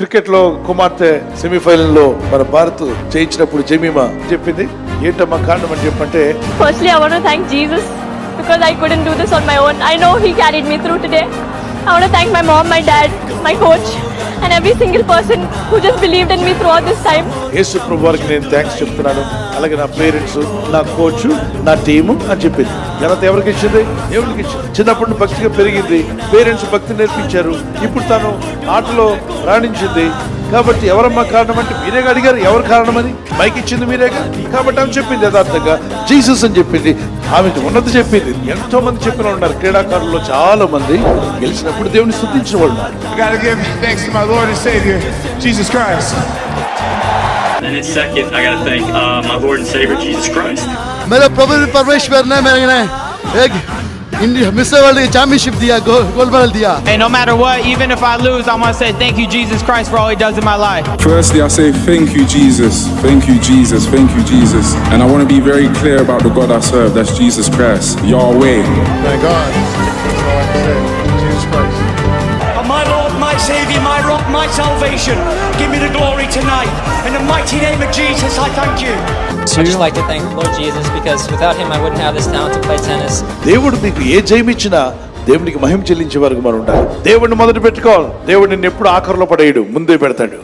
Cricket లో కుమార్తె semi-final లో మన భారత్ జయించినప్పుడు జమీమా చెప్పింది, ఏంటమ్మా కారణం అని చెప్పంటే, Firstly, I want to thank Jesus because I couldn't do this on my own. I know He carried me through today. I want to thank my mom, my dad, my coach, and every single person who just believed in me throughout this time. యేసు ప్రభు వారికి నేను thanks చెప్తున్నాను. అలాగే నా parents, నా coach, నా team అని చెప్పింది. ఘనత ఎవరికి ఇచ్చింది? దేవునికి ఇచ్చింది. చిన్నప్పుడు భక్తిగా పెరిగింది, పేరెంట్స్ భక్తి నేర్పించారు, ఇప్పుడు తను ఆటలో రాణించింది. కాబట్టి ఎవరమ్మా కారణం అంటే మీరేగా అడిగారు, ఎవరు కారణమని? మైక్ ఇచ్చింది మీరేగా. కాబట్టి ఆమె చెప్పింది యథార్థంగా జీసస్ అని చెప్పింది. ఆమె ఉన్నది చెప్పింది. ఎంతో మంది చెప్పిన ఉన్నారు, క్రీడాకారుల్లో చాలా మంది గెలిచినప్పుడు దేవుని స్తుతించిన వాళ్ళు ఉన్నారు. I gotta give thanks to my Lord and Savior, Jesus Christ. And then second, I gotta thank my Lord and Savior, Jesus Christ. मेरे प्रभु परमेश्वर ने मैंने एक इंडिया मिस्टर वर्ल्ड चैंपियनशिप दिया, गोल्ड मेडल दिया. Hey, no matter what, even if I lose, I want to say thank you, Jesus Christ, for all He does in my life. Firstly, I say thank you, Jesus. Thank you, Jesus. Thank you, Jesus. And I want to be very clear about the God I serve. That's Jesus Christ, Yahweh. Thank God. That's all I can say. Jesus Christ. My Lord, my Savior, my rock, my salvation. Give me the glory tonight. In the mighty name of Jesus, I thank you. I'd just like to thank Lord Jesus because without Him I wouldn't have this talent to play tennis. దేవుడు మీకు ఏ జయమిచ్చినా దేవునికి మహిమ చెల్లించే వరకు మనం ఉండాలి. దేవుడిని మొదట పెట్టుకోవాలి. దేవుడు నిన్ను ఎప్పుడు ఆఖరిలో పడేయడు, ముందే పెడతాడు.